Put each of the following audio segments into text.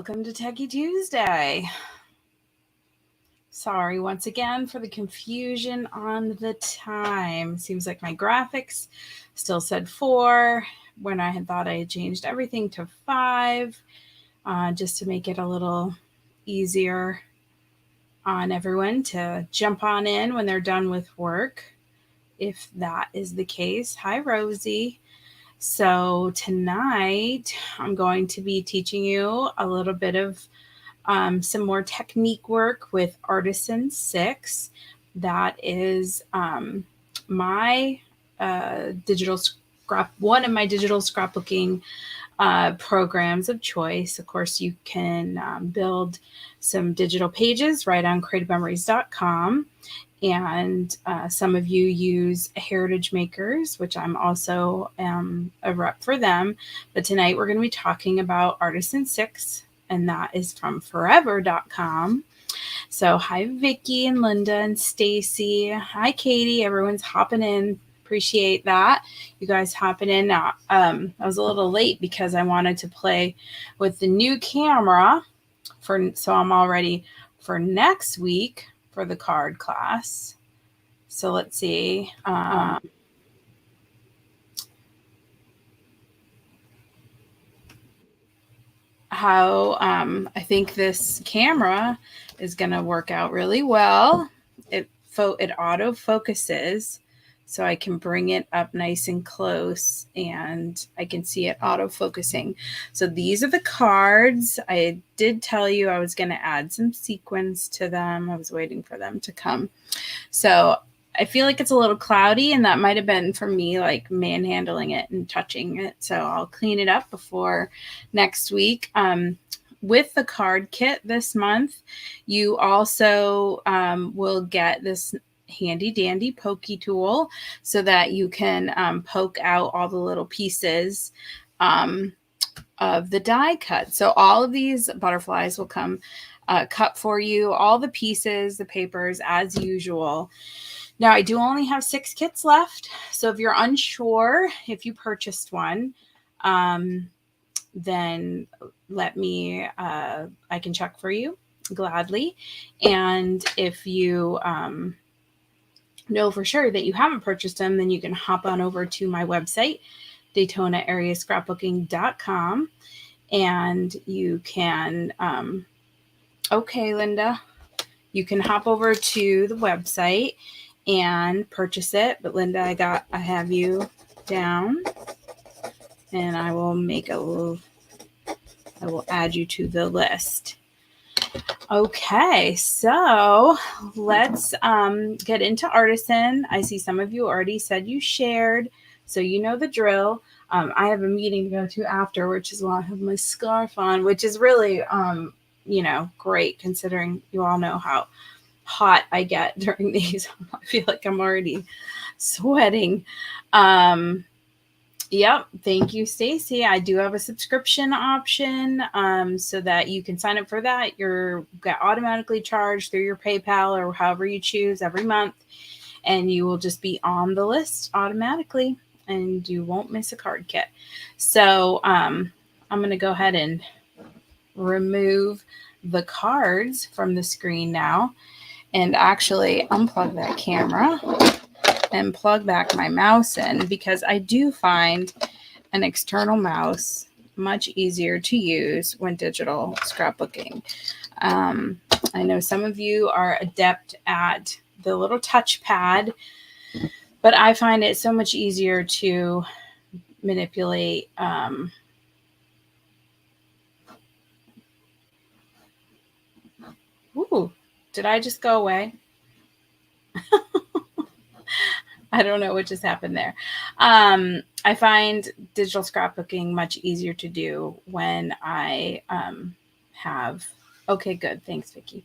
Welcome to Techie Tuesday. Sorry once again for the confusion on the time. Seems like my graphics still said 4 when I had thought I had changed everything to 5 just to make it a little easier on everyone to jump on in when they're done with work, if that is the case. Hi, Rosie. So tonight I'm going to be teaching you a little bit of some more technique work with Artisan 6. That is my one of my digital scrapbooking programs of choice. Of course, you can build some digital pages right on creativememories.com. And some of you use Heritage Makers, which I'm also a rep for them. But tonight we're going to be talking about Artisan 6, and that is from forever.com. So hi, Vicki and Linda and Stacy. Hi, Katie. Everyone's hopping in. Appreciate that. You guys hopping in. Now, I was a little late because I wanted to play with the new camera. So I'm all ready for next week for the card class. So let's see. How I think this camera is going to work out really well. It auto focuses, so I can bring it up nice and close and I can see it auto focusing. So these are the cards. I did tell you I was going to add some sequins to them. I was waiting for them to come. So I feel like it's a little cloudy, and that might have been for me like manhandling it and touching it. So I'll clean it up before next week. With the card kit this month, you also will get this handy dandy pokey tool so that you can poke out all the little pieces of the die cut. So all of these butterflies will come cut for you, all the pieces, the papers as usual. Now, I do only have 6 kits left. So if you're unsure if you purchased one, then let me, I can check for you gladly. And if you know for sure that you haven't purchased them, then you can hop on over to my website, DaytonaAreaScrapbooking.com, and you can, okay, Linda, you can hop over to the website and purchase it. But Linda, I have you down, and I will add you to the list. Okay, so let's get into Artisan. I see some of you already said you shared, so you know the drill. I have a meeting to go to after, which is why I have my scarf on, which is really, great considering you all know how hot I get during these. I feel like I'm already sweating. Yep. Thank you, Stacy. I do have a subscription option so that you can sign up for that. You're get automatically charged through your PayPal or however you choose every month, and you will just be on the list automatically, and you won't miss a card kit. So I'm going to go ahead and remove the cards from the screen now and actually unplug that camera and plug back my mouse in, because I do find an external mouse much easier to use when digital scrapbooking. I know some of you are adept at the little touchpad, but I find it so much easier to manipulate. Ooh, did I just go away? I don't know what just happened there. I find digital scrapbooking much easier to do when I have, okay, good. Thanks, Vicki.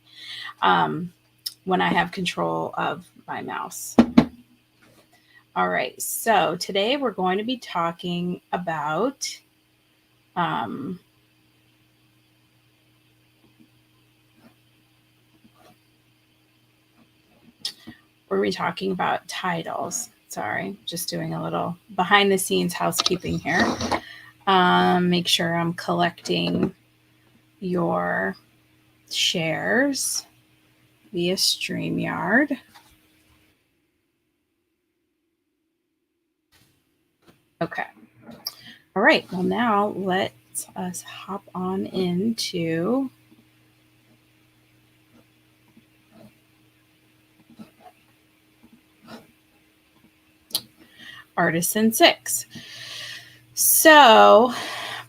When I have control of my mouse. All right. So today we're going to be talking about titles. Sorry, just doing a little behind the scenes housekeeping here. Make sure I'm collecting your shares via StreamYard. Okay. All right. Well, now let's us hop on into Artisan 6. So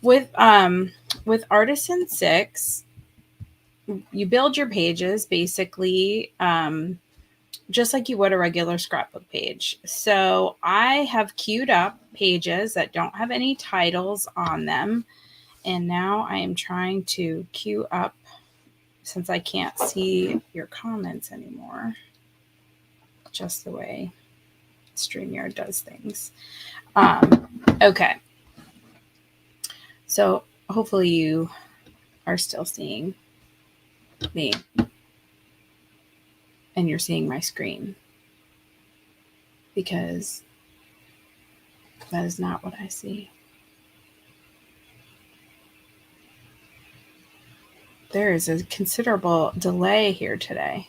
with Artisan 6, you build your pages basically just like you would a regular scrapbook page. So I have queued up pages that don't have any titles on them. And now I am trying to queue up, since I can't see your comments anymore, just the way StreamYard does things. Okay. So hopefully you are still seeing me and you're seeing my screen, because that is not what I see. There is a considerable delay here today.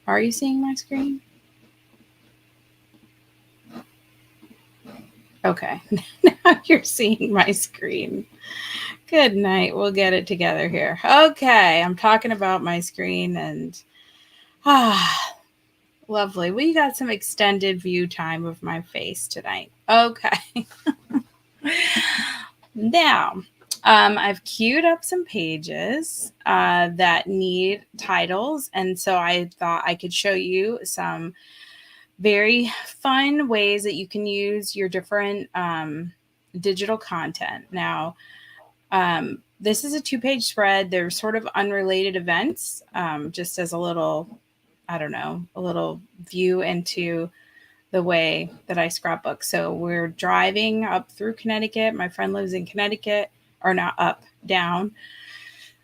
Are you seeing my screen? Okay. Now you're seeing my screen. Good night. We'll get it together here. Okay. I'm talking about my screen and lovely. We got some extended view time of my face tonight. Okay. Now, I've queued up some pages that need titles. And so I thought I could show you some very fun ways that you can use your different digital content. Now, this is a 2-page spread. They're sort of unrelated events, just as a little, I don't know, a little view into the way that I scrapbook. So we're driving up through Connecticut. My friend lives in Connecticut, or not up, down,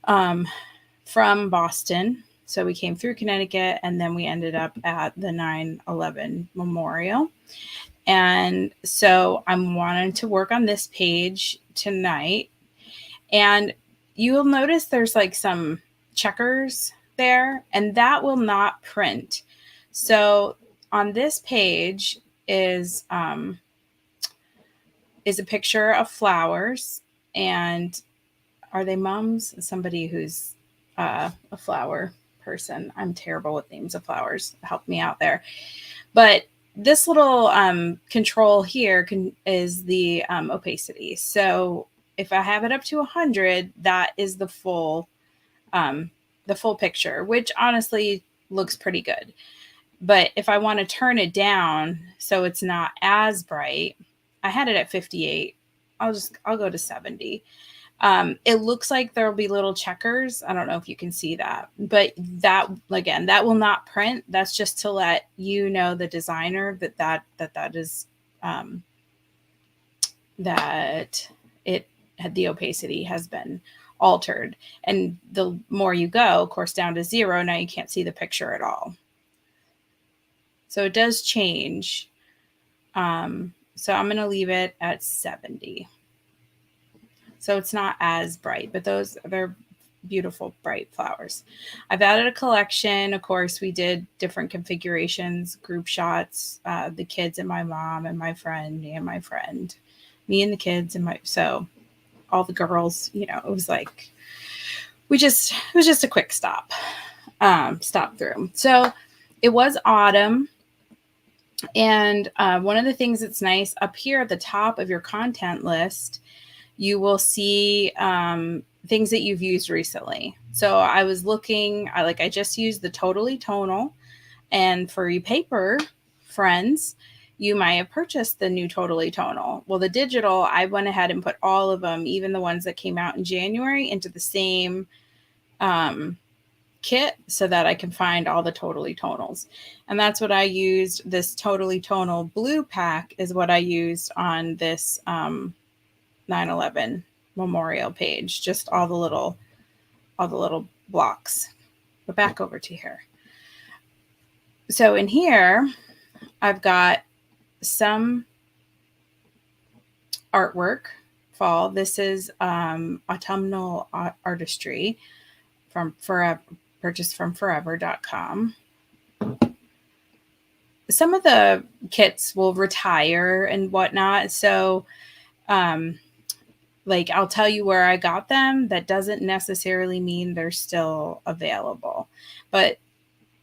from Boston. So we came through Connecticut and then we ended up at the 9/11 memorial. And so I'm wanting to work on this page tonight. And you'll notice there's like some checkers there, and that will not print. So on this page is a picture of flowers. And are they mums? Somebody who's a flower person. I'm terrible with names of flowers. Help me out there. But this little control here is the opacity. So if I have it up to 100, that is the full picture, which honestly looks pretty good. But if I want to turn it down so it's not as bright, I had it at 58. I'll go to 70. It looks like there'll be little checkers. I don't know if you can see that, but that, again, that will not print. That's just to let you know, the designer, that is, that it had, the opacity has been altered. And the more you go, of course, down to 0, now you can't see the picture at all. So it does change. So I'm going to leave it at 70. So it's not as bright, but they're beautiful, bright flowers. I've added a collection. Of course, we did different configurations, group shots, the kids and my mom and my friend and my friend, me and the kids and so all the girls, it was like, it was just a quick stop through. So it was autumn. And one of the things that's nice, up here at the top of your content list, you will see things that you've used recently. So I was looking, I just used the Totally Tonal. And for you paper friends, you might have purchased the new Totally Tonal. Well, the digital, I went ahead and put all of them, even the ones that came out in January, into the same kit so that I can find all the Totally Tonals. And that's what I used. This Totally Tonal blue pack is what I used on this 9/11 memorial page, just all the little blocks. But back over to here. So in here, I've got some artwork, fall. This is autumnal artistry from Forever, purchased from forever.com. Some of the kits will retire and whatnot. So, like, I'll tell you where I got them. That doesn't necessarily mean they're still available. But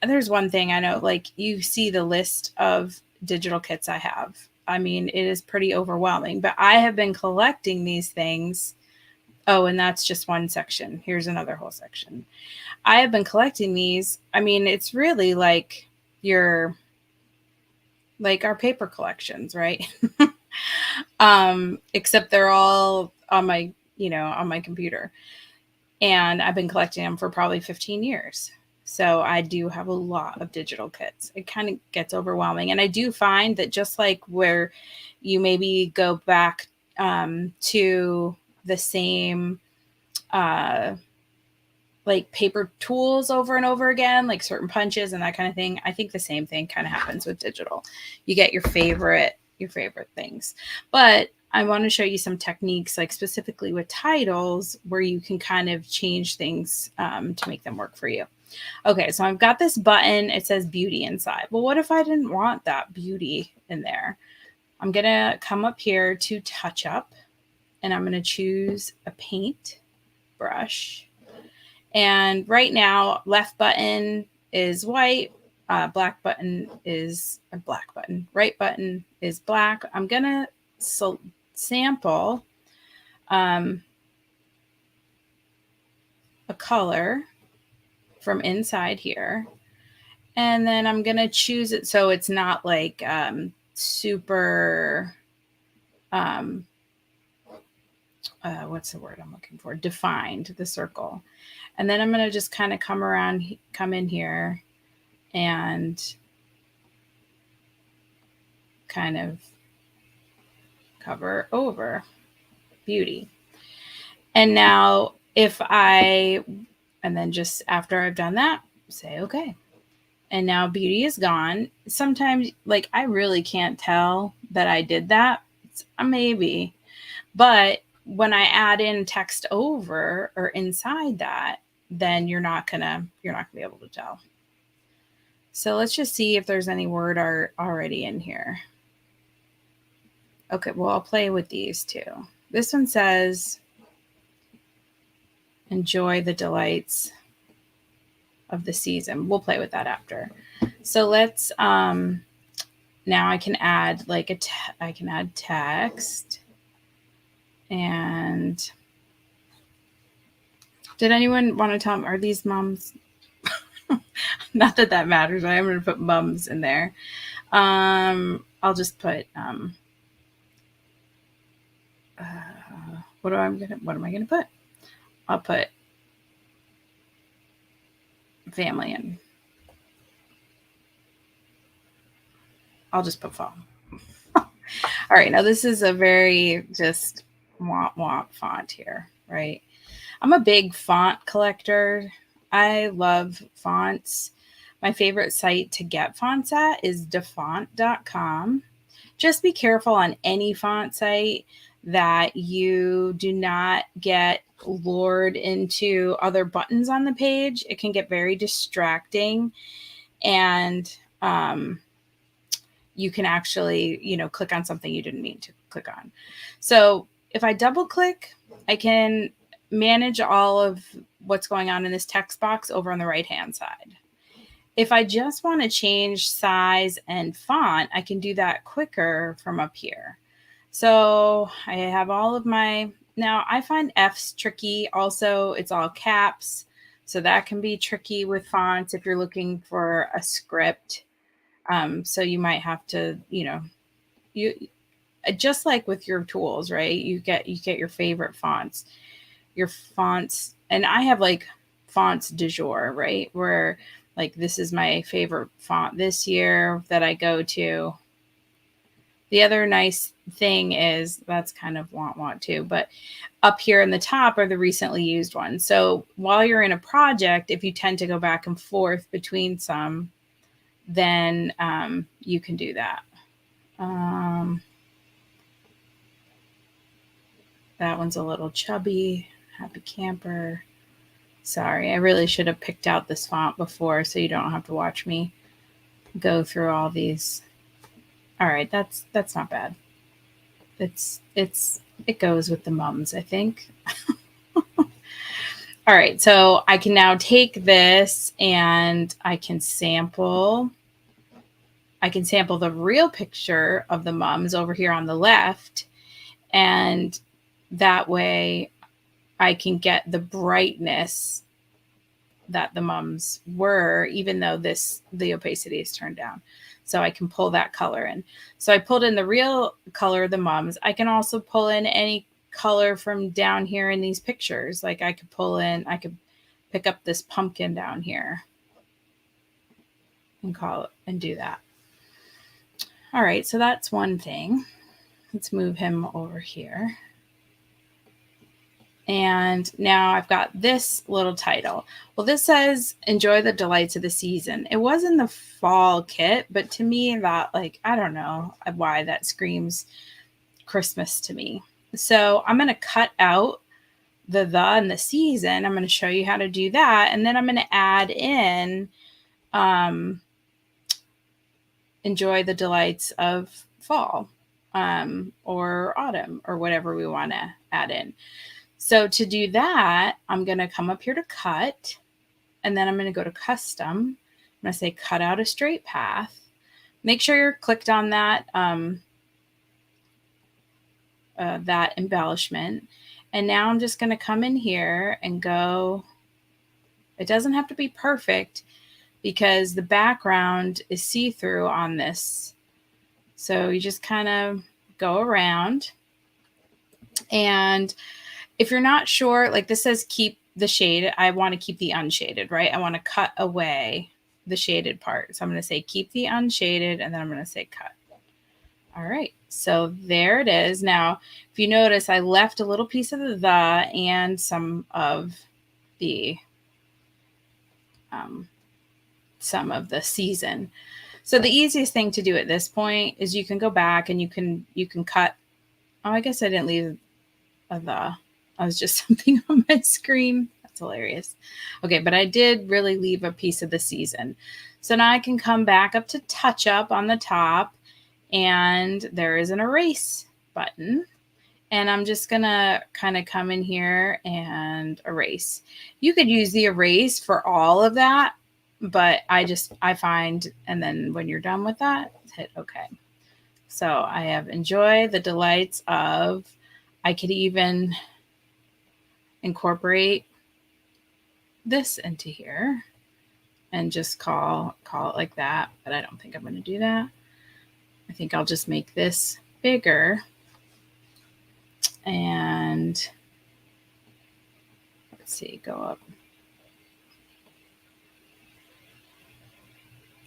there's one thing I know, like, you see the list of digital kits I have. I mean, it is pretty overwhelming, but I have been collecting these things. Oh, and that's just one section. Here's another whole section. I have been collecting these. I mean, it's really like our paper collections, right? Except they're all on my computer. And I've been collecting them for probably 15 years. So I do have a lot of digital kits. It kind of gets overwhelming. And I do find that just like where you maybe go back to the same like paper tools over and over again, like certain punches and that kind of thing. I think the same thing kind of happens with digital. You get your favorite things. But I want to show you some techniques, like specifically with titles, where you can kind of change things to make them work for you. Okay, so I've got this button. It says beauty inside. Well, what if I didn't want that beauty in there? I'm going to come up here to touch up, and I'm going to choose a paint brush. And right now, left button is white. Black button is a black button. Right button is black. I'm going to sample a color from inside here. And then I'm going to choose it so it's not like super, what's the word I'm looking for? Defined, the circle. And then I'm going to just kind of come in here and kind of cover over beauty. And now and then just after I've done that, say, okay. And now beauty is gone. Sometimes, like, I really can't tell that I did that. It's a maybe. But when I add in text over or inside that, then you're not gonna be able to tell. So let's just see if there's any word art already in here. Okay, well, I'll play with these too. This one says, enjoy the delights of the season. We'll play with that after. So let's, now I can add I can add text. And did anyone want to tell me, are these mums? Not that that matters. I am going to put mums in there. I'll just put, what am I going to put? I'll put family in. I'll just put fall. All right. Now this is a very just womp font here, right? I'm a big font collector. I love fonts. My favorite site to get fonts at is defont.com. Just be careful on any font site that you do not get lured into other buttons on the page. It can get very distracting, and you can actually, click on something you didn't mean to click on. So if I double click, I can manage all of what's going on in this text box over on the right-hand side. If I just want to change size and font, I can do that quicker from up here. So I have all of now I find F's tricky. Also, it's all caps. So that can be tricky with fonts if you're looking for a script. So you might have to, you just like with your tools, right? You get your favorite fonts, and I have like fonts du jour, right? Where like this is my favorite font this year that I go to. The other nice thing is that's kind of want too, but up here in the top are the recently used ones. So while you're in a project, if you tend to go back and forth between some, then you can do that. That one's a little chubby. Happy Camper. Sorry, I really should have picked out this font before so you don't have to watch me go through all these. All right, that's not bad. It goes with the mums, I think. All right, so I can now take this and I can sample the real picture of the mums over here on the left, and that way I can get the brightness that the mums were, even though the opacity is turned down. So I can pull that color in. So I pulled in the real color of the mums. I can also pull in any color from down here in these pictures. Like I could pick up this pumpkin down here and call it and do that. All right, so that's one thing. Let's move him over here. And now I've got this little title. Well, this says, enjoy the delights of the season. It was in the fall kit, but to me that, like, I don't know why that screams Christmas to me. So I'm going to cut out the and the season. I'm going to show you how to do that. And then I'm going to add in enjoy the delights of fall or autumn or whatever we want to add in. So to do that, I'm going to come up here to cut, and then I'm going to go to custom. I'm going to say cut out a straight path. Make sure you're clicked on that, that embellishment. And now I'm just going to come in here and go, it doesn't have to be perfect because the background is see-through on this. So you just kind of go around, and if you're not sure, like this says keep the shade, I want to keep the unshaded, right? I want to cut away the shaded part. So I'm going to say keep the unshaded, and then I'm going to say cut. All right, so there it is. Now, if you notice, I left a little piece of the and some of the season. So the easiest thing to do at this point is you can go back and you can cut. Oh, I guess I didn't leave I was just something on my screen. That's hilarious. Okay, but I did really leave a piece of the season. So now I can come back up to touch up on the top, and there is an erase button. And I'm just going to kind of come in here and erase. You could use the erase for all of that, but I find, and then when you're done with that, hit OK. So I have enjoy the delights of, I could even incorporate this into here and just call it like that, but I don't think I'm going to do that. I think I'll just make this bigger, and let's see, go up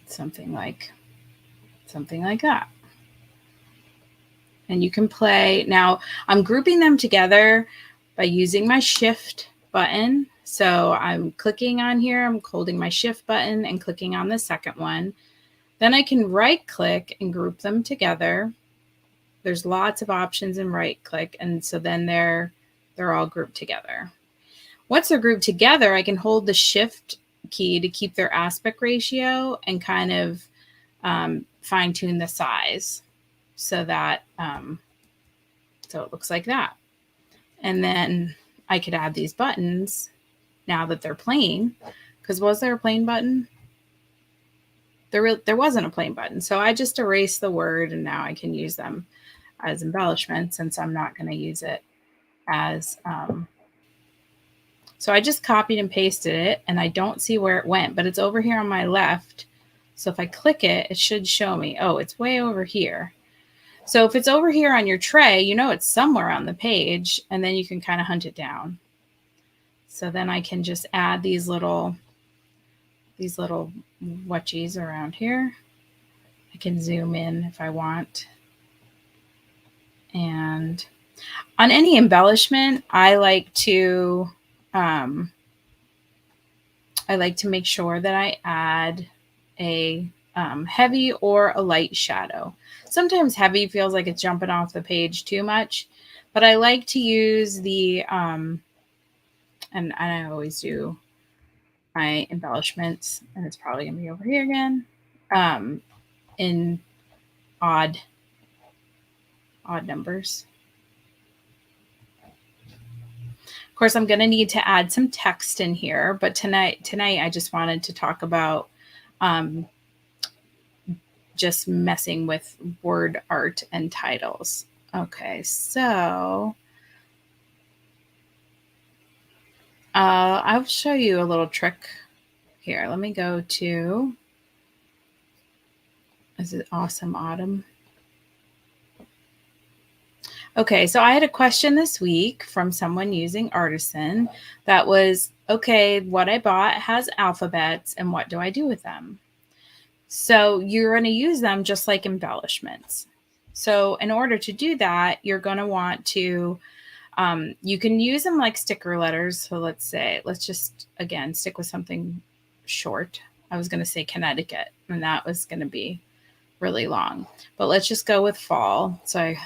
something like that. And you can play. Now I'm grouping them together by using my shift button. So I'm clicking on here, I'm holding my shift button and clicking on the second one. Then I can right click and group them together. There's lots of options in right click. And so then they're all grouped together. Once they're grouped together, I can hold the shift key to keep their aspect ratio and kind of fine tune the size so that, so it looks like that. And then I could add these buttons now that they're plain, because was there a plain button? There wasn't a plain button. So I just erased the word, and now I can use them as embellishment since I'm not going to use it as, so I just copied and pasted it, and I don't see where it went, but it's over here on my left. So if I click it, it should show me, oh, it's way over here. So if it's over here on your tray, you know it's somewhere on the page, and then you can kind of hunt it down. So then I can just add these little whatchies around here. I can zoom in if I want. And on any embellishment, I like to make sure that I add a heavy or a light shadow. Sometimes heavy feels like it's jumping off the page too much, But I like to use the, and I always do my embellishments, and it's probably going to be over here again, in odd numbers. Of course, I'm going to need to add some text in here, but tonight I just wanted to talk about just messing with word art and titles. Okay, so I'll show you a little trick here. Let me go to, is it Awesome Autumn? Okay, so I had a question this week from someone using Artisan that was, okay, what I bought has alphabets, and what do I do with them? So you're going to use them just like embellishments. So in order to do that, you're going to want to, you can use them like sticker letters. So let's just, again, stick with something short. I was going to say Connecticut, and that was going to be really long. But let's just go with fall. So I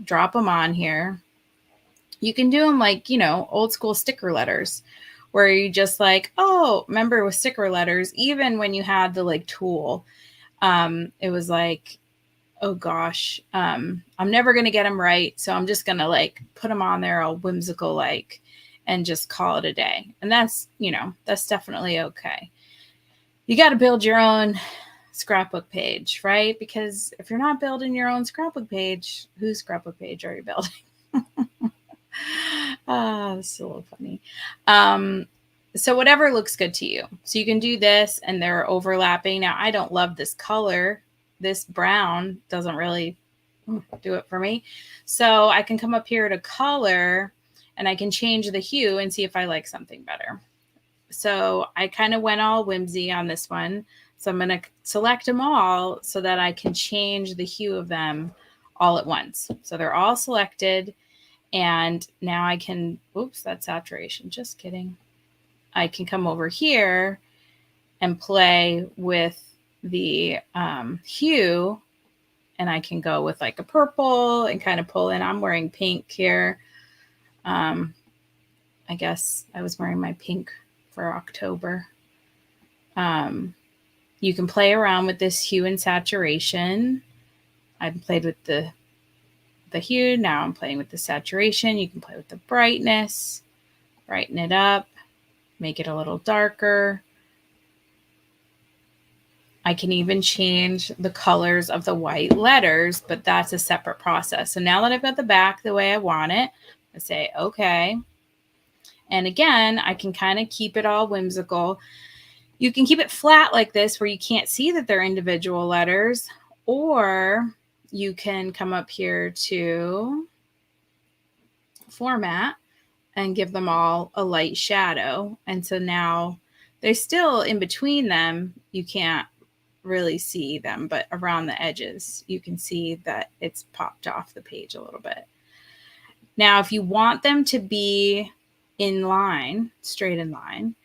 drop them on here. You can do them like, old school sticker letters where you just like, oh, remember with sticker letters, even when you had the like tool, it was like, oh gosh, I'm never going to get them right. So I'm just going to like put them on there all whimsical like, and just call it a day. And that's, that's definitely okay. You got to build your own scrapbook page, right? Because if you're not building your own scrapbook page, whose scrapbook page are you building? This is a little funny. So whatever looks good to you. So you can do this, and they're overlapping. Now, I don't love this color. This brown doesn't really do it for me. So I can come up here to color, and I can change the hue and see if I like something better. So I kind of went all whimsy on this one. So I'm going to select them all so that I can change the hue of them all at once. So they're all selected. And now I can, oops, that's saturation. Just kidding. I can come over here and play with the hue. And I can go with like a purple and kind of pull in. I'm wearing pink here. I guess I was wearing my pink for October. You can play around with this hue and saturation. I've played with the hue. Now I'm playing with the saturation. You can play with the brightness, brighten it up, make it a little darker. I can even change the colors of the white letters, but that's a separate process. So now that I've got the back the way I want it, I say, okay. And again, I can kind of keep it all whimsical. You can keep it flat like this where you can't see that they're individual letters, or you can come up here to format and give them all a light shadow. And so now they're still in between them. You can't really see them, but around the edges, you can see that it's popped off the page a little bit. Now, if you want them to be in line, straight in line,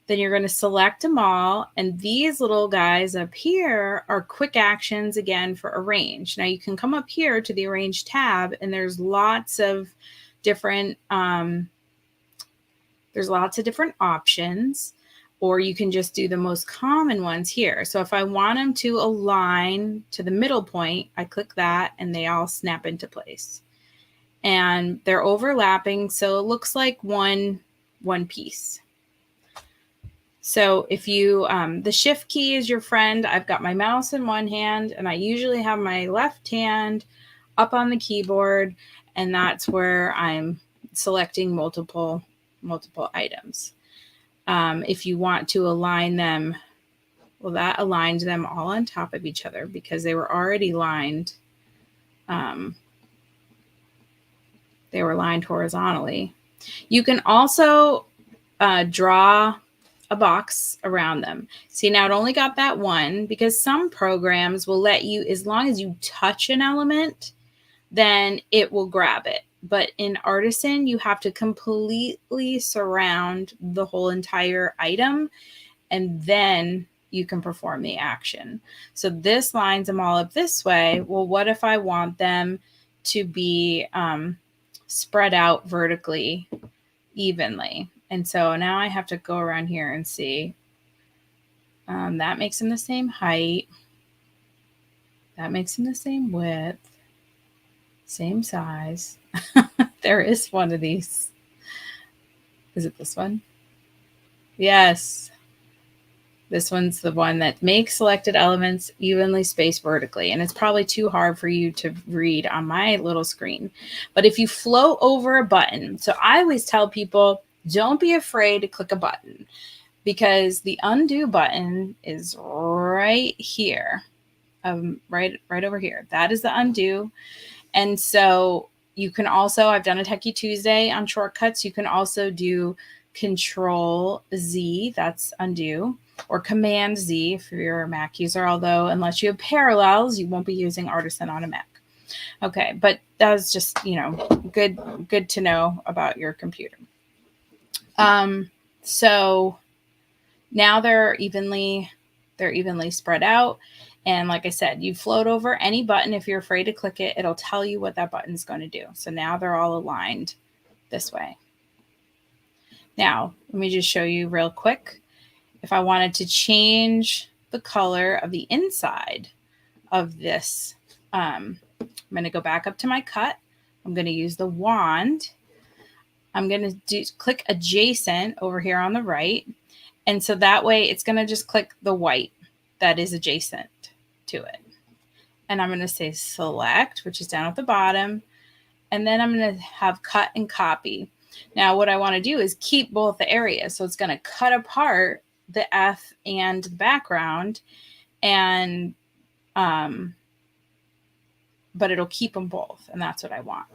then you're going to select them all. And these little guys up here are quick actions again for arrange. Now you can come up here to the arrange tab, and there's lots of different options, or you can just do the most common ones here. So if I want them to align to the middle point, I click that and they all snap into place. And they're overlapping, so it looks like one piece. So if you, the shift key is your friend. I've got my mouse in one hand, and I usually have my left hand up on the keyboard, and that's where I'm selecting multiple items. If you want to align them, well, that aligned them all on top of each other because they were already lined. They were lined horizontally. You can also draw a box around them. See, now it only got that one because some programs will let you, as long as you touch an element, then it will grab it. But in Artisan, you have to completely surround the whole entire item, and then you can perform the action. So this lines them all up this way. Well, what if I want them to be spread out vertically evenly. And so now I have to go around here and see. That makes them the same height. That makes them the same width. Same size. There is one of these. Is it this one? Yes. This one's the one that makes selected elements evenly spaced vertically. And it's probably too hard for you to read on my little screen. But if you float over a button, so I always tell people, don't be afraid to click a button, because the undo button is right here, right over here. That is the undo. And so you can also, I've done a Techie Tuesday on shortcuts. You can also do Control Z, that's undo, or Command Z if you're a Mac user, although unless you have parallels, you won't be using Artisan on a Mac. Okay, but that was just, good to know about your computer. So now they're evenly spread out. And like I said, you float over any button. If you're afraid to click it, it'll tell you what that button is going to do. So now they're all aligned this way. Now, let me just show you real quick. If I wanted to change the color of the inside of this, I'm going to go back up to my cut. I'm going to use the wand. I'm going to click adjacent over here on the right. And so that way it's going to just click the white that is adjacent to it. And I'm going to say select, which is down at the bottom. And then I'm going to have cut and copy. Now what I want to do is keep both the areas. So it's going to cut apart the F and the background, and but it'll keep them both. And that's what I want.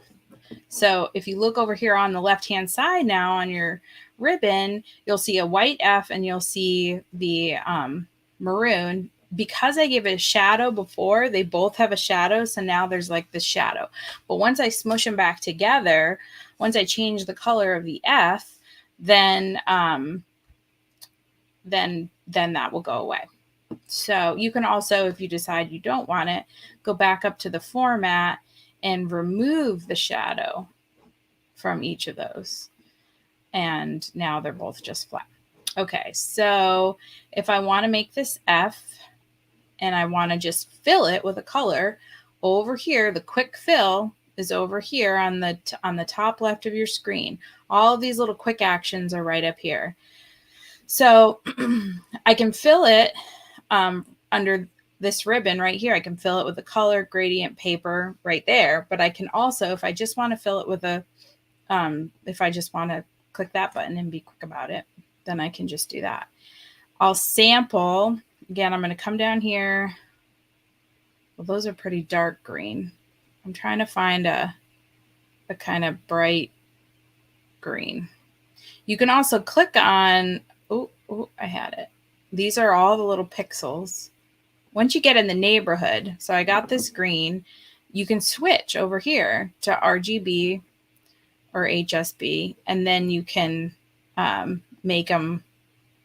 So if you look over here on the left-hand side now on your ribbon, you'll see a white F and you'll see the maroon. Because I gave it a shadow before, they both have a shadow. So now there's like this shadow. But once I smush them back together, once I change the color of the F, then that will go away. So you can also, if you decide you don't want it, go back up to the format and remove the shadow from each of those. And now they're both just flat. Okay, so if I want to make this F and I want to just fill it with a color, over here, the quick fill is over here on the top left of your screen. All of these little quick actions are right up here. So I can fill it under this ribbon right here. I can fill it with a color gradient paper right there. But I can also, if I just want to fill it with a, if I just want to click that button and be quick about it, then I can just do that. I'll sample. Again, I'm going to come down here. Well, those are pretty dark green. I'm trying to find a kind of bright green. You can also click on, oh, I had it. These are all the little pixels. Once you get in the neighborhood, so I got this green, you can switch over here to RGB or HSB, and then you can make them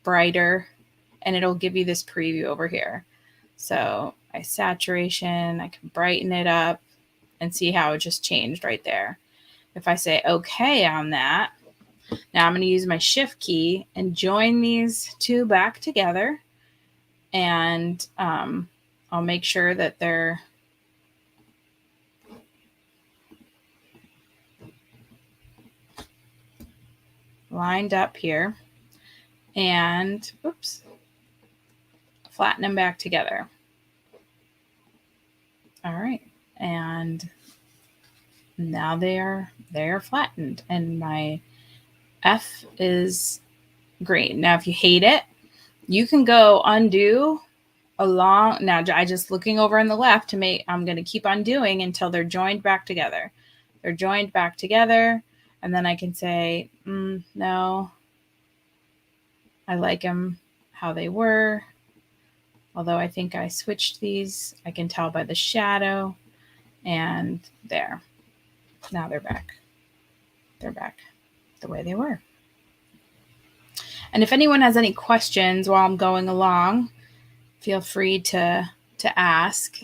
brighter, and it'll give you this preview over here. So saturation, I can brighten it up and see how it just changed right there. If I say okay on that, now I'm going to use my shift key and join these two back together, and I'll make sure that they're lined up here, and oops, flatten them back together. All right, and now they are flattened, and my F is green. Now, if you hate it, you can go undo along. Now, I just looking over on the left to make, I'm going to keep undoing until they're joined back together. They're joined back together, and then I can say, no, I like them how they were. Although I think I switched these, I can tell by the shadow, and there. Now they're back. They're back the way they were. And if anyone has any questions while I'm going along, feel free to ask.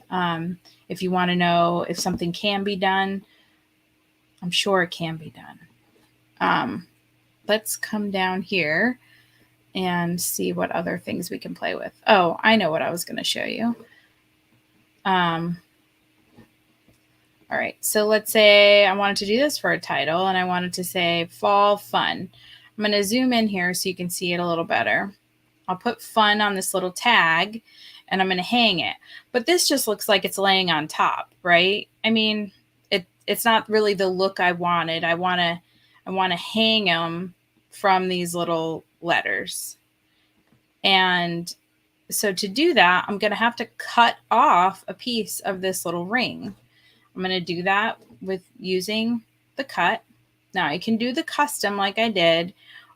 If you want to know if something can be done, I'm sure it can be done. Let's come down here and see what other things we can play with. Oh, I know what I was going to show you. All right, so let's say I wanted to do this for a title and I wanted to say fall fun. I'm going to zoom in here so you can see it a little better. I'll put fun on this little tag and I'm going to hang it. But this just looks like it's laying on top, right? I mean, it's not really the look I wanted. I want to hang them from these little letters. And so to do that, I'm going to have to cut off a piece of this little ring. I'm going to do that with using the cut. Now I can do the custom like I did,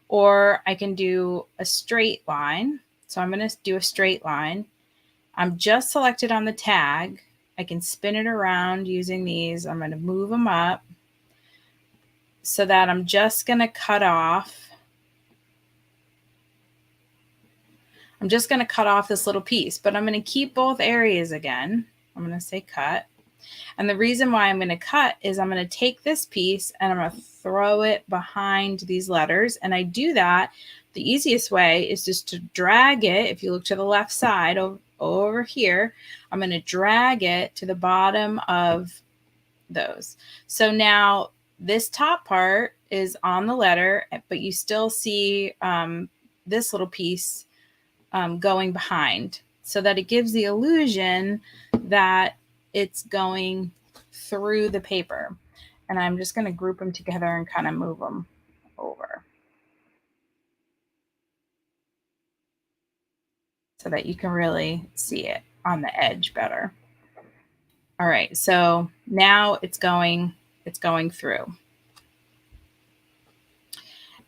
or I can do a straight line. So I'm going to do a straight line. I'm just selected on the tag. I can spin it around using these. I'm going to move them up so that I'm just going to cut off. I'm just going to cut off this little piece, but I'm going to keep both areas again. I'm going to say cut. And the reason why I'm going to cut is I'm going to take this piece and I'm going to throw it behind these letters. And I do that. The easiest way is just to drag it. If you look to the left side over here, I'm going to drag it to the bottom of those. So now this top part is on the letter, but you still see this little piece going behind, so that it gives the illusion that it's going through the paper. And I'm just going to group them together and kind of move them over so that you can really see it on the edge better. All right, so now it's going through.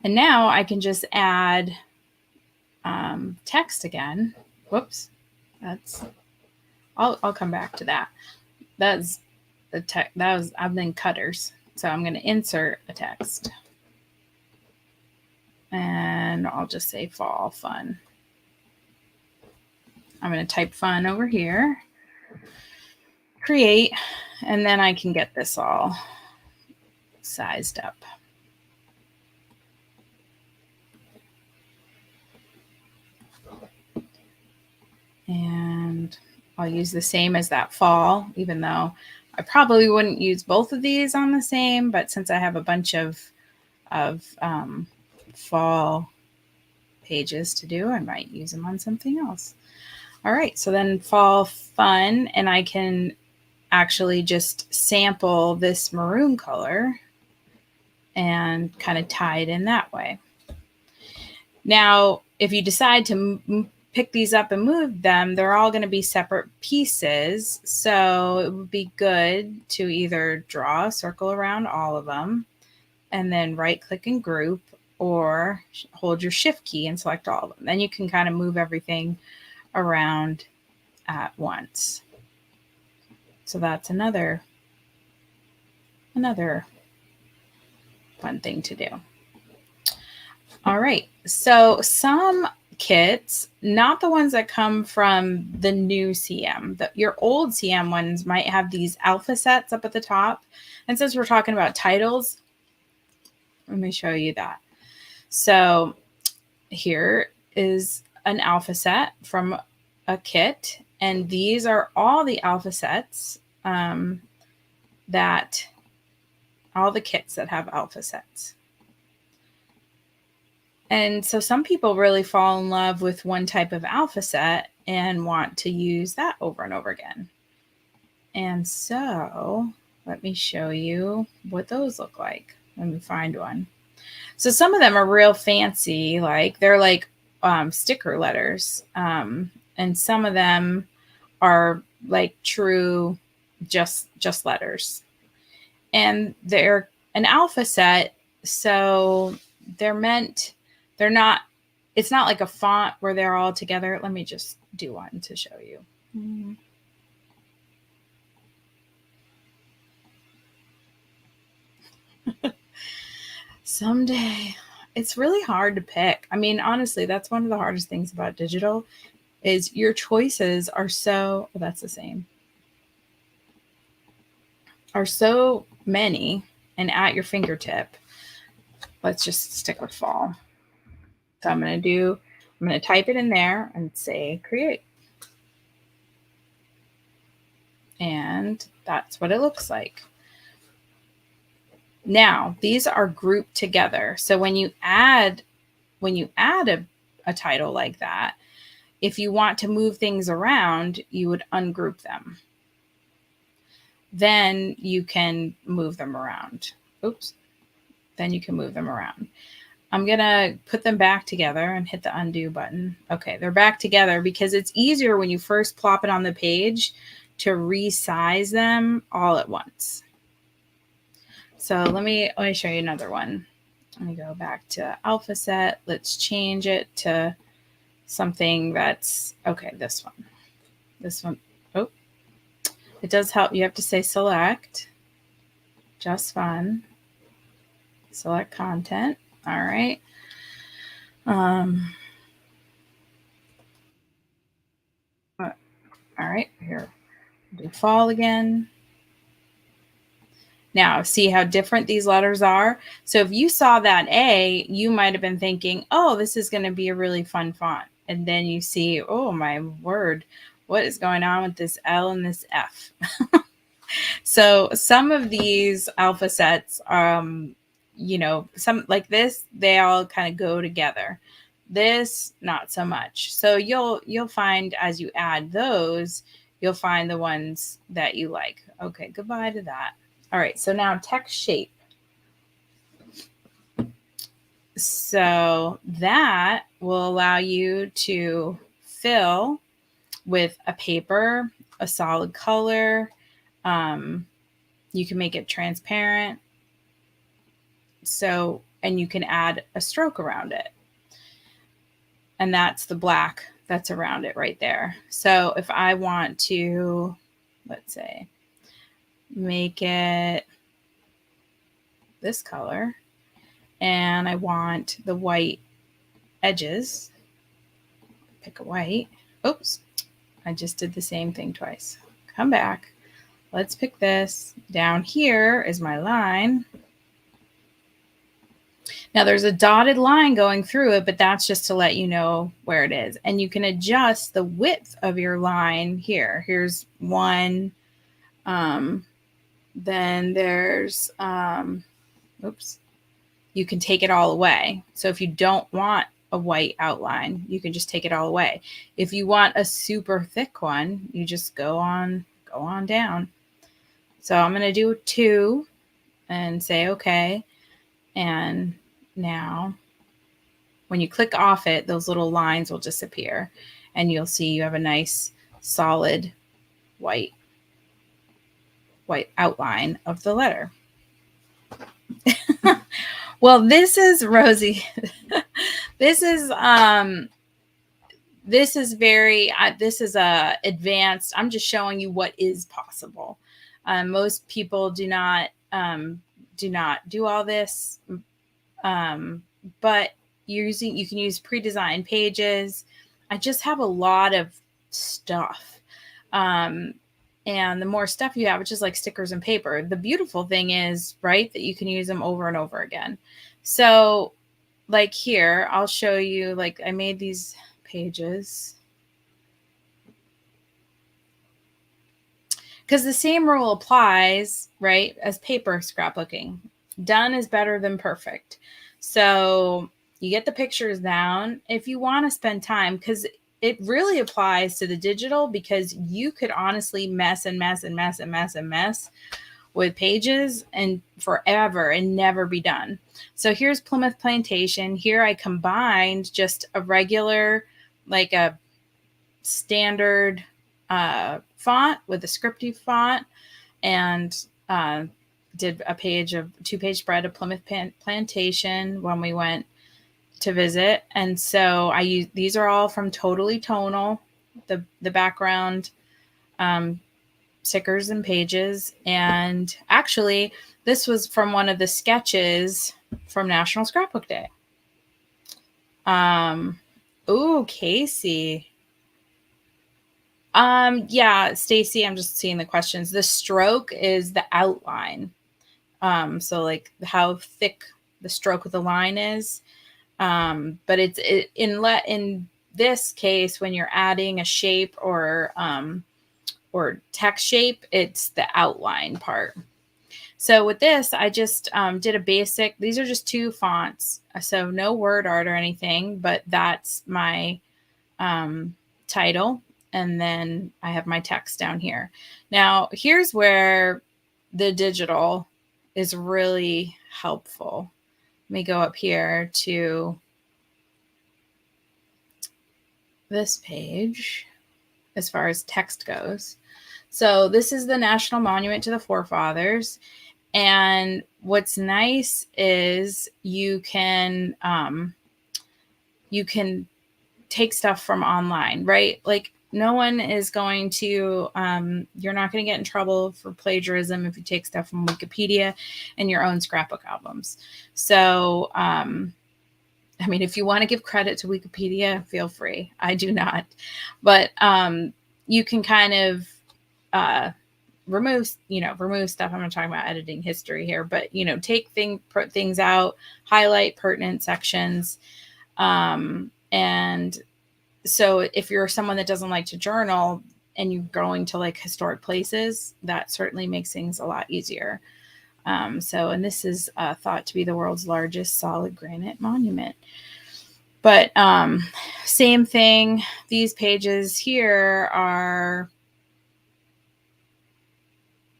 And now I can just add text again. Whoops, I'll come back to that. That's the text. I've been cutters. So I'm going to insert a text. And I'll just say fall fun. I'm going to type fun over here. Create. And then I can get this all sized up. And I'll use the same as that fall, even though I probably wouldn't use both of these on the same, but since I have a bunch of fall pages to do, I might use them on something else. All right, so then fall fun, and I can actually just sample this maroon color and kind of tie it in that way. Now, if you decide to pick these up and move them, they're all going to be separate pieces. So it would be good to either draw a circle around all of them and then right click and group, or hold your shift key and select all of them. Then you can kind of move everything around at once. So that's another fun thing to do. All right, so some kits, not the ones that come from the new CM, your old CM ones might have these alpha sets up at the top. And since we're talking about titles, let me show you that. So here is an alpha set from a kit, and these are all the alpha sets that all the kits that have alpha sets. And so some people really fall in love with one type of alpha set and want to use that over and over again. And so let me show you what those look like. Let me find one. So some of them are real fancy, like they're like sticker letters. And some of them are like true just letters. And they're an alpha set, so it's not like a font where they're all together. Let me just do one to show you. Someday. It's really hard to pick. I mean, honestly, that's one of the hardest things about digital is your choices are so, well, that's the same, are so many and at your fingertip. Let's just stick with fall. So I'm going to type it in there and say create. And that's what it looks like. Now, these are grouped together. So when you add a title like that, if you want to move things around, you would ungroup them. Then you can move them around. Oops. Then you can move them around. I'm going to put them back together and hit the undo button. Okay, they're back together because it's easier when you first plop it on the page to resize them all at once. So let me show you another one. Let me go back to alpha set. Let's change it to something that's, okay, this one. This one. Oh, it does help. You have to say select. Just fun. Select content. All right. All right, here. Do fall again. Now, see how different these letters are? So if you saw that A, you might have been thinking, oh, this is going to be a really fun font. And then you see, oh, my word, what is going on with this L and this F? So some of these alpha sets, you know, some like this, they all kind of go together. This, not so much. So you'll find as you add those, you'll find the ones that you like. Okay, goodbye to that. All right, so now text shape. So that will allow you to fill with a paper, a solid color. You can make it transparent. So, and you can add a stroke around it. And that's the black that's around it right there. So if I want to, let's say, make it this color, and I want the white edges, pick a white. Oops, I just did the same thing twice. Come back. Let's pick this. Down here is my line. Now there's a dotted line going through it, but that's just to let you know where it is. And you can adjust the width of your line here. Here's one. Then there's, oops, you can take it all away. So if you don't want a white outline, you can just take it all away. If you want a super thick one, you just go on down. So I'm going to do 2 and say, okay. And now when you click off it, those little lines will disappear and you'll see you have a nice solid white outline of the letter. Well, this is Rosie. This is very advanced. I'm just showing you what is possible. Most people do not do all this, but you can use pre-designed pages. I just have a lot of stuff. And the more stuff you have, which is like stickers and paper, the beautiful thing is, right, that you can use them over and over again. So like here, I'll show you, like I made these pages. Because the same rule applies, right, as paper scrapbooking. Done is better than perfect. So you get the pictures down. If you want to spend time, because it really applies to the digital, because you could honestly mess with pages and forever and never be done. So here's Plymouth Plantation. Here I combined just a regular, like a standard font with a scripty font, and did a 2-page spread of Plymouth Plantation when we went to visit. And so I use, these are all from Totally Tonal, the background stickers and pages. And actually this was from one of the sketches from National Scrapbook Day. Ooh, Casey. Yeah, Stacy, I'm just seeing the questions. The stroke is the outline. So like how thick the stroke of the line is. But in this case, when you're adding a shape or text shape, it's the outline part. So with this, I just did a basic, these are just 2 fonts. So no word art or anything, but that's my title. And then I have my text down here. Now, here's where the digital is really helpful. Let me go up here to this page as far as text goes. So this is the National Monument to the Forefathers. And what's nice is you can take stuff from online, right? Like no one is going to, you're not going to get in trouble for plagiarism if you take stuff from Wikipedia and your own scrapbook albums. So, I mean, if you want to give credit to Wikipedia, feel free. I do not. But you can kind of remove stuff. I'm not talking about editing history here, but, take put things out, highlight pertinent sections. And so if you're someone that doesn't like to journal and you're going to like historic places, that certainly makes things a lot easier. And this is thought to be the world's largest solid granite monument. But same thing, these pages here are,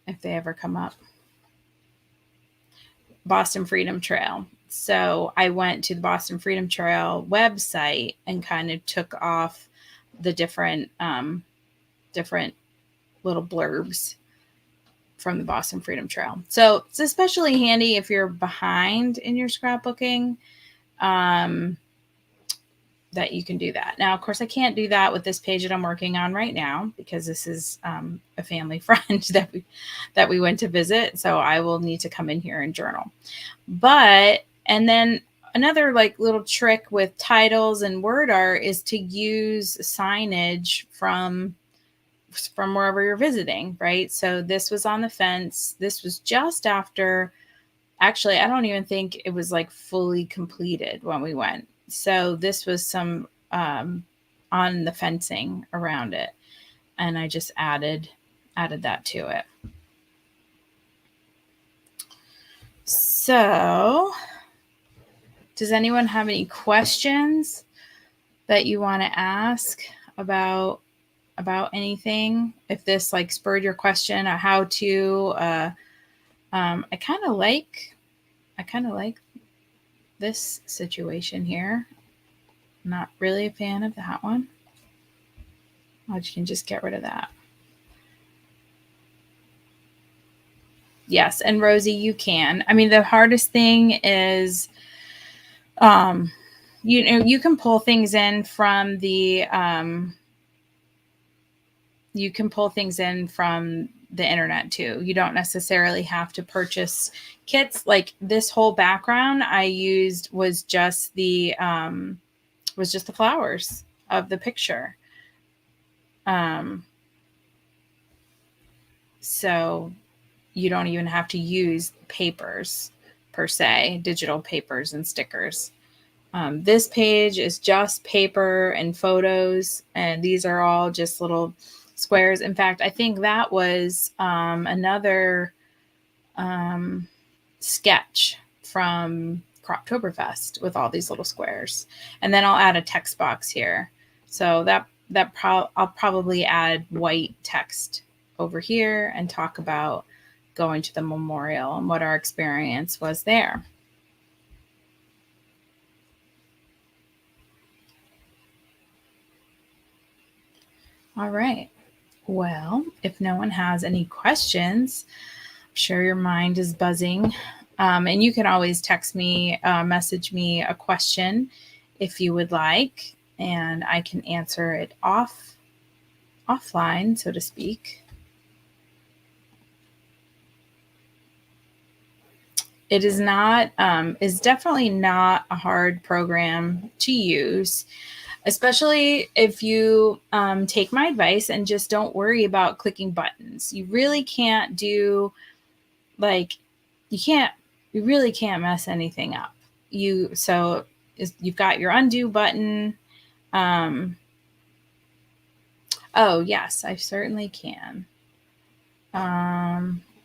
if they ever come up, Boston Freedom Trail. So I went to the Boston Freedom Trail website and kind of took off the different little blurbs from the Boston Freedom Trail. So it's especially handy if you're behind in your scrapbooking, that you can do that. Now, of course, I can't do that with this page that I'm working on right now because this is a family friend that we went to visit. So I will need to come in here and journal. And then another like little trick with titles and word art is to use signage from wherever you're visiting, right? So this was on the fence. This was just after, actually, I don't even think it was like fully completed when we went. So this was some on the fencing around it. And I just added that to it. So does anyone have any questions that you want to ask about anything? If this like spurred your question, or how to, I kind of like this situation here. I'm not really a fan of that one. Oh, you can just get rid of that. Yes, and Rosie, you can. I mean, the hardest thing is, you can pull things in from the internet too. You don't necessarily have to purchase kits. Like this whole background I used was just the flowers of the picture. So you don't even have to use papers per se, digital papers and stickers. This page is just paper and photos, and these are all just little squares. In fact, I think that was another sketch from Croptoberfest with all these little squares. And then I'll add a text box here. So I'll probably add white text over here and talk about going to the memorial and what our experience was there. All right. Well, if no one has any questions, I'm sure your mind is buzzing. And you can always text me, message me a question if you would like, and I can answer it offline, so to speak. It is definitely not a hard program to use, especially if you take my advice and just don't worry about clicking buttons. You really can't do you really can't mess anything up. You've got your undo button. Oh yes, I certainly can.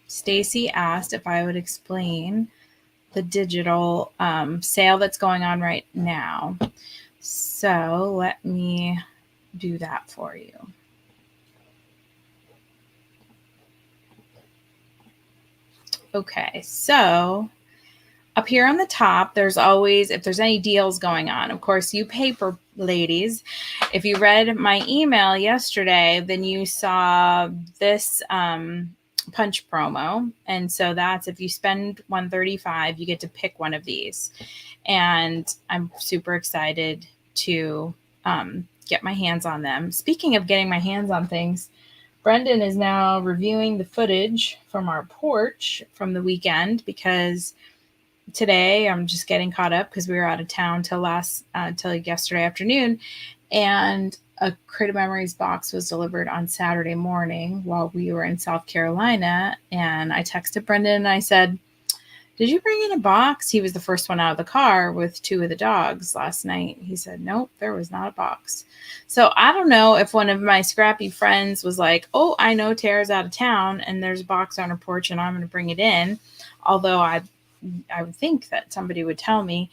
Stacy asked if I would explain the digital sale that's going on right now. So let me do that for you. Okay, so up here on the top, there's always, if there's any deals going on, of course, you paper ladies, if you read my email yesterday, then you saw this punch promo. And so that's, if you spend $135, you get to pick one of these. And I'm super excited to get my hands on them. Speaking of getting my hands on things, Brendan is now reviewing the footage from our porch from the weekend, because today I'm just getting caught up because we were out of town till yesterday afternoon, and a Creative Memories box was delivered on Saturday morning while we were in South Carolina. And I texted Brendan and I said, "Did you bring in a box?" He was the first one out of the car with 2 of the dogs last night. He said, "Nope, there was not a box." So I don't know if one of my scrappy friends was like, "Oh, I know Tara's out of town and there's a box on her porch and I'm going to bring it in." Although I would think that somebody would tell me.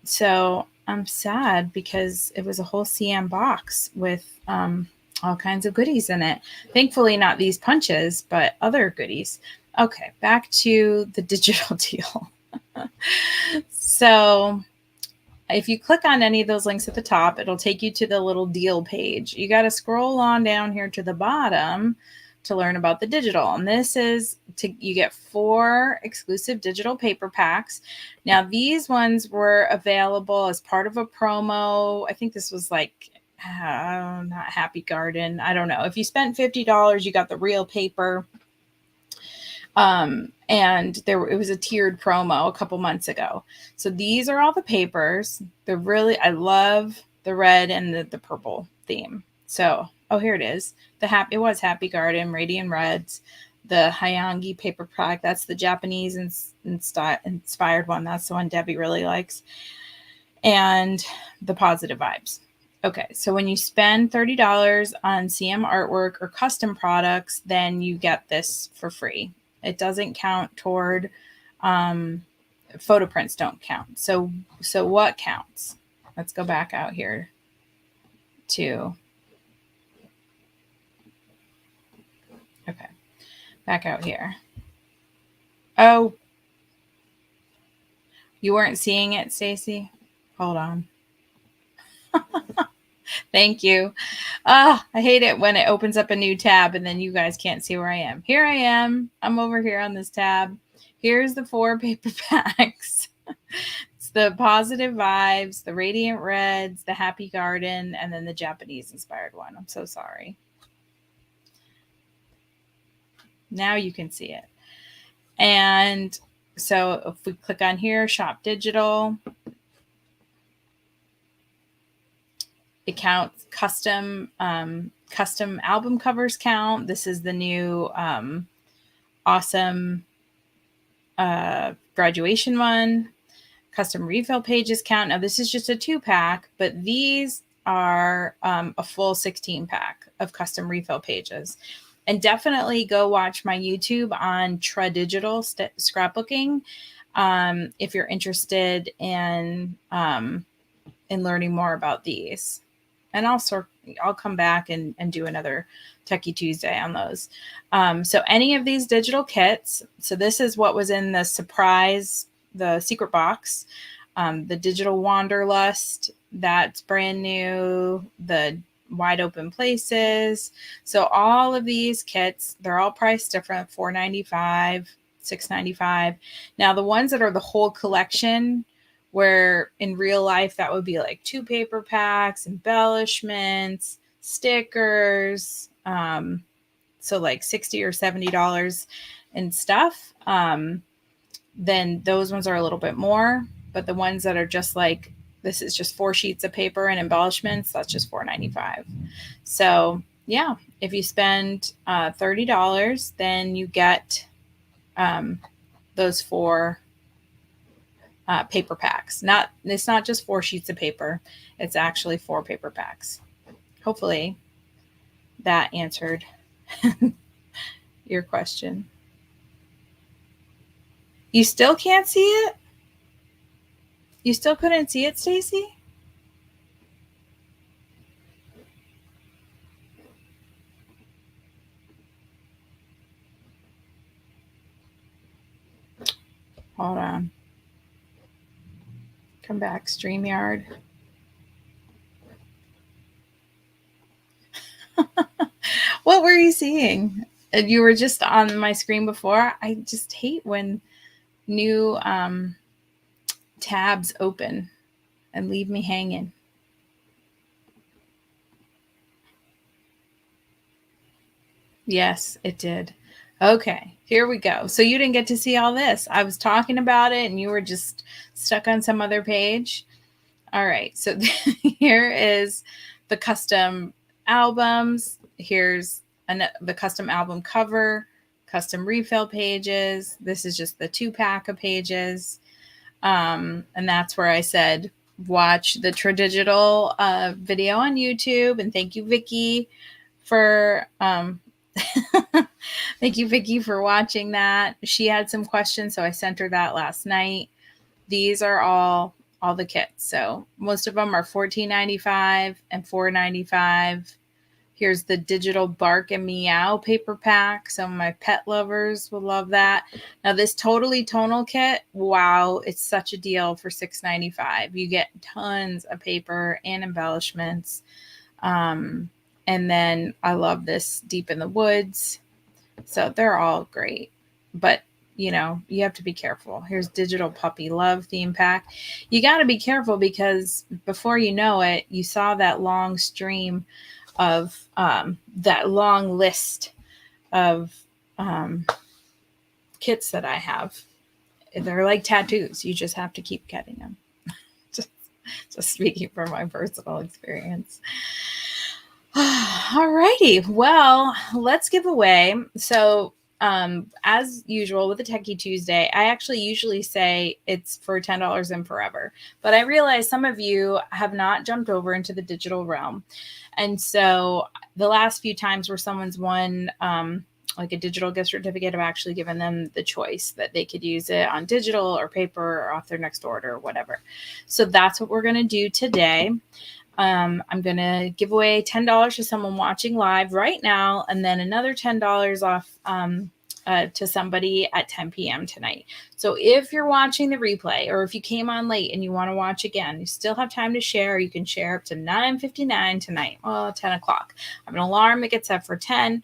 So I'm sad because it was a whole CM box with all kinds of goodies in it. Thankfully, not these punches, but other goodies. Okay, back to the digital deal. So if you click on any of those links at the top, it'll take you to the little deal page. You got to scroll on down here to the bottom to learn about the digital. And this is you get 4 exclusive digital paper packs. Now, these ones were available as part of a promo. I think this was like, not Happy Garden. I don't know. If you spent $50, you got the real paper. And it was a tiered promo a couple months ago. So these are all the papers. I love the red and the purple theme. So, here it is. It was Happy Garden, Radiant Reds, the Hayangi paper pack. That's the Japanese inspired one. That's the one Debbie really likes. And the Positive Vibes. Okay, so when you spend $30 on CM artwork or custom products, then you get this for free. It doesn't count toward photo prints. Don't count. So what counts? Let's go back out here back out here. Oh, you weren't seeing it, Stacy? Hold on. Thank you. I hate it when it opens up a new tab and then you guys can't see where I am. Here I am. I'm over here on this tab. Here's the 4 paper packs. It's the Positive Vibes, the Radiant Reds, the Happy Garden, and then the Japanese inspired one. I'm so sorry. Now you can see it. And so if we click on here, Shop Digital, it counts custom album covers count. This is the new awesome graduation one. Custom refill pages count. Now this is just a 2-pack, but these are a full 16-pack of custom refill pages. And definitely go watch my YouTube on Tradigital scrapbooking if you're interested in learning more about these. And I'll come back and do another Techie Tuesday on those. So any of these digital kits, so this is what was in the secret box, the digital Wanderlust, that's brand new, the Wide Open Places. So all of these kits, they're all priced different, $4.95, $6.95. Now the ones that are the whole collection, where in real life that would be like 2 paper packs, embellishments, stickers, so like $60 or $70 and stuff, then those ones are a little bit more. But the ones that are just like, this is just 4 sheets of paper and embellishments, that's just $4.95. So yeah, if you spend $30, then you get those 4 paper packs. It's not just 4 sheets of paper. It's actually 4 paper packs. Hopefully that answered your question. You still can't see it? You still couldn't see it, Stacy? Hold on. Come back, StreamYard. What were you seeing? You were just on my screen before. I just hate when new tabs open and leave me hanging. Yes, it did. Okay, here we go. So you didn't get to see all this. I was talking about it and you were just stuck on some other page. All right, so here is the custom albums. Here's the custom album cover, custom refill pages. This is just the 2-pack of pages. And that's where I said, watch the Tradigital video on YouTube. And thank you, Vicki, for thank you, Vicki, for watching that. She had some questions, so I sent her that last night. These are all the kits. So most of them are $14.95 and $4.95. Here's the digital Bark and Meow paper pack. Some of my pet lovers will love that. Now this Totally Tonal kit, wow, it's such a deal for $6.95. You get tons of paper and embellishments. And then I love this Deep in the Woods. So they're all great. But you know, you have to be careful. Here's Digital Puppy Love theme pack. You got to be careful because before you know it, you saw that long stream of that long list of kits that I have. They're like tattoos. You just have to keep getting them. just speaking from my personal experience. All righty. Well, let's give away. So as usual with the Techie Tuesday, I actually usually say it's for $10 and forever, but I realize some of you have not jumped over into the digital realm. And so the last few times where someone's won like a digital gift certificate, I've actually given them the choice that they could use it on digital or paper or off their next order or whatever. So that's what we're going to do today. I'm going to give away $10 to someone watching live right now, and then another $10 off to somebody at 10 p.m. tonight. So if you're watching the replay, or if you came on late and you want to watch again, you still have time to share. You can share up to 9:59 tonight. Well, 10 o'clock. I have an alarm that gets set for 10.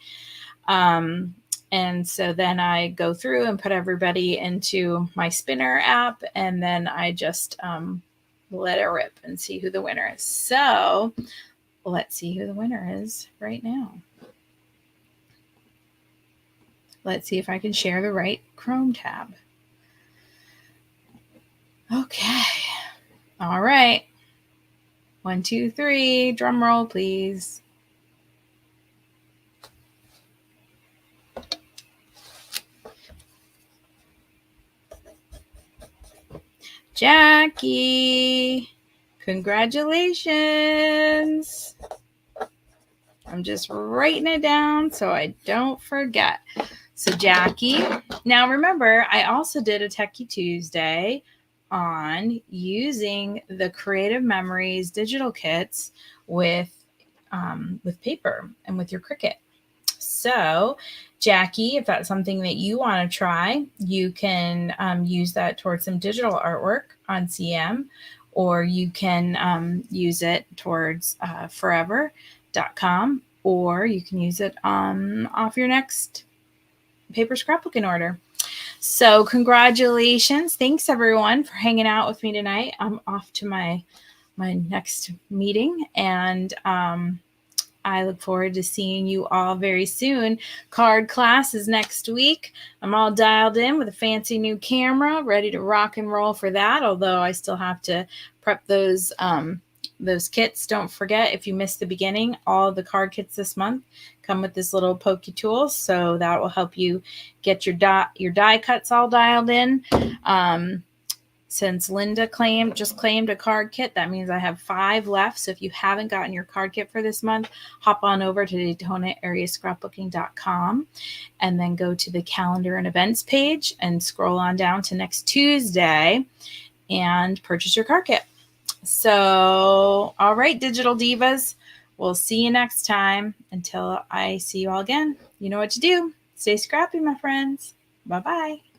And so then I go through and put everybody into my spinner app, and then I just let it rip and see who the winner is. So let's see who the winner is right now. Let's see if I can share the right Chrome tab. Okay. All right. 1, 2, 3. Drum roll, please. Jackie, congratulations. I'm just writing it down so I don't forget. So Jackie, now remember, I also did a Techie Tuesday on using the Creative Memories digital kits with paper and with your Cricut. So Jackie, if that's something that you want to try, you can use that towards some digital artwork on CM, or you can use it towards forever.com, or you can use it off your next paper scrapbooking order. So congratulations. Thanks everyone for hanging out with me tonight. I'm off to my next meeting, and I look forward to seeing you all very soon. Card class is next week. I'm all dialed in with a fancy new camera, ready to rock and roll for that, although I still have to prep those those kits. Don't forget, if you missed the beginning, all of the card kits this month come with this little pokey tool, so that will help you get your die cuts all dialed in. Since Linda just claimed a card kit, that means I have 5 left. So if you haven't gotten your card kit for this month, hop on over to DaytonaAreaScrapbooking.com and then go to the calendar and events page and scroll on down to next Tuesday and purchase your card kit. So, all right, digital divas, we'll see you next time. Until I see you all again, you know what to do. Stay scrappy, my friends. Bye-bye.